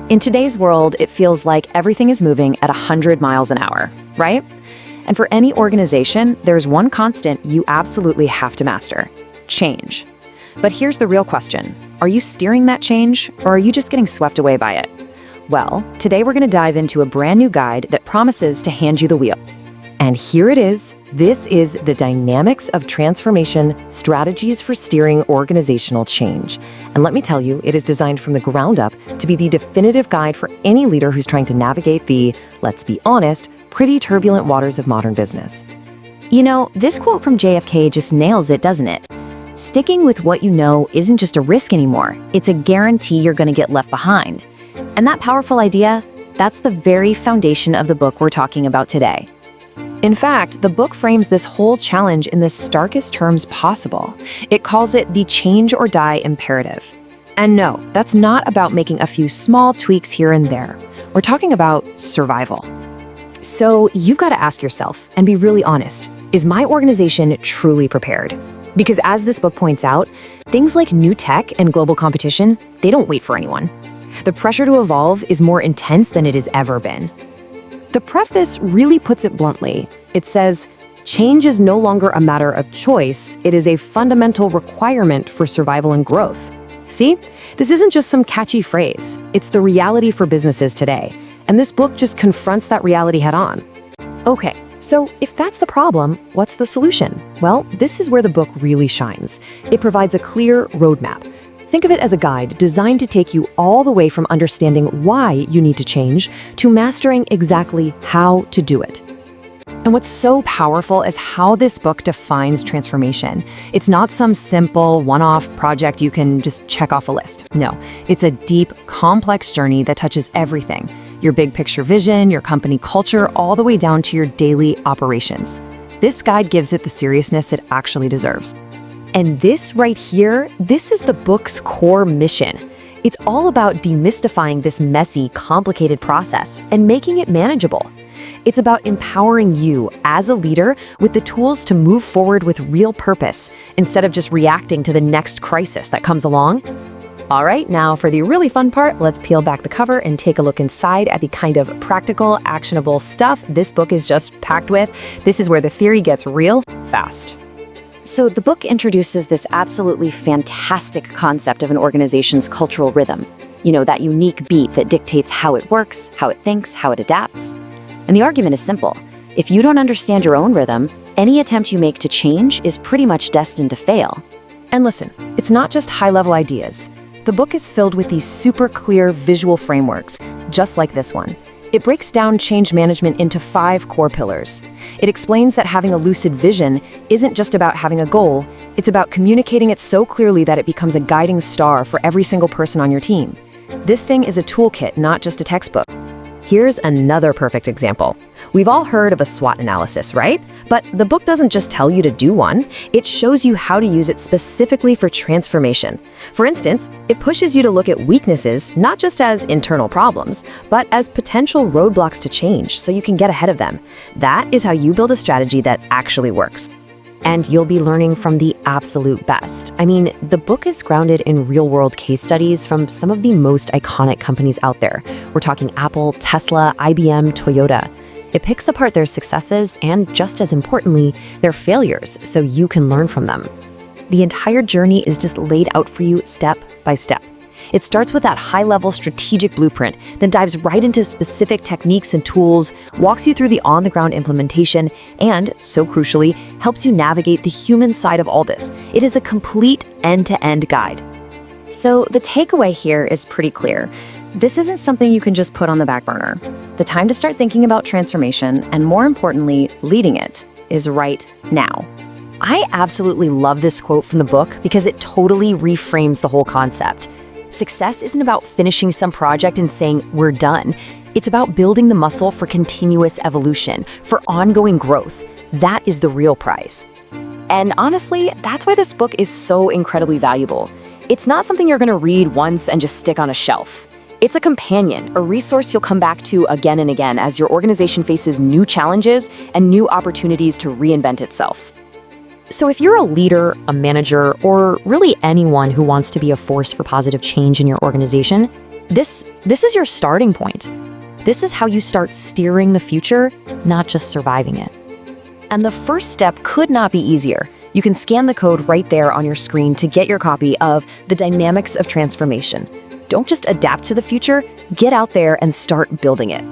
In today's world, it feels like everything is moving at 100 miles an hour, right? And for any organization, there's one constant you absolutely have to master: change. But here's the real question. Are you steering that change, or are you just getting swept away by it? Well, today we're going to dive into a brand new guide that promises to hand you the wheel. And here it is. This is the Dynamics of Transformation: Strategies for Steering Organizational Change. And let me tell you, it is designed from the ground up to be the definitive guide for any leader who's trying to navigate the, let's be honest, pretty turbulent waters of modern business. You know, this quote from JFK just nails it, doesn't it? Sticking with what you know isn't just a risk anymore. It's a guarantee you're going to get left behind. And that powerful idea, that's the very foundation of the book we're talking about today. In fact, the book frames this whole challenge in the starkest terms possible. It calls it the change or die imperative. And no, that's not about making a few small tweaks here and there. We're talking about survival. So you've got to ask yourself and be really honest, is my organization truly prepared? Because as this book points out, things like new tech and global competition, they don't wait for anyone. The pressure to evolve is more intense than it has ever been. The preface really puts it bluntly. It says, change is no longer a matter of choice, it is a fundamental requirement for survival and growth. See, this isn't just some catchy phrase, it's the reality for businesses today. And this book just confronts that reality head on. Okay, so if that's the problem, what's the solution? Well, this is where the book really shines. It provides a clear roadmap. Think of it as a guide designed to take you all the way from understanding why you need to change to mastering exactly how to do it. And what's so powerful is how this book defines transformation. It's not some simple one-off project you can just check off a list. No, it's a deep, complex journey that touches everything: your big picture vision, your company culture, all the way down to your daily operations. This guide gives it the seriousness it actually deserves. And this right here, this is the book's core mission. It's all about demystifying this messy, complicated process and making it manageable. It's about empowering you as a leader with the tools to move forward with real purpose instead of just reacting to the next crisis that comes along. All right, now for the really fun part, let's peel back the cover and take a look inside at the kind of practical, actionable stuff this book is just packed with. This is where the theory gets real fast. So the book introduces this absolutely fantastic concept of an organization's cultural rhythm. You know, that unique beat that dictates how it works, how it thinks, how it adapts. And the argument is simple. If you don't understand your own rhythm, any attempt you make to change is pretty much destined to fail. And listen, it's not just high-level ideas. The book is filled with these super clear visual frameworks, just like this one. It breaks down change management into 5 core pillars. It explains that having a lucid vision isn't just about having a goal, it's about communicating it so clearly that it becomes a guiding star for every single person on your team. This thing is a toolkit, not just a textbook. Here's another perfect example. We've all heard of a SWOT analysis, right? But the book doesn't just tell you to do one, it shows you how to use it specifically for transformation. For instance, it pushes you to look at weaknesses not just as internal problems, but as potential roadblocks to change so you can get ahead of them. That is how you build a strategy that actually works. And you'll be learning from the absolute best. I mean, the book is grounded in real-world case studies from some of the most iconic companies out there. We're talking Apple, Tesla, IBM, Toyota. It picks apart their successes and, just as importantly, their failures so you can learn from them. The entire journey is just laid out for you step by step. It starts with that high-level strategic blueprint, then dives right into specific techniques and tools, walks you through the on-the-ground implementation, and, so crucially, helps you navigate the human side of all this. It is a complete end-to-end guide. So the takeaway here is pretty clear. This isn't something you can just put on the back burner. The time to start thinking about transformation, and more importantly, leading it, is right now. I absolutely love this quote from the book because it totally reframes the whole concept. Success isn't about finishing some project and saying, we're done. It's about building the muscle for continuous evolution, for ongoing growth. That is the real prize. And honestly, that's why this book is so incredibly valuable. It's not something you're going to read once and just stick on a shelf. It's a companion, a resource you'll come back to again and again as your organization faces new challenges and new opportunities to reinvent itself. So if you're a leader, a manager, or really anyone who wants to be a force for positive change in your organization, This is your starting point. This is how you start steering the future, not just surviving it. And the first step could not be easier. You can scan the code right there on your screen to get your copy of The Dynamics of Transformation. Don't just adapt to the future, get out there and start building it.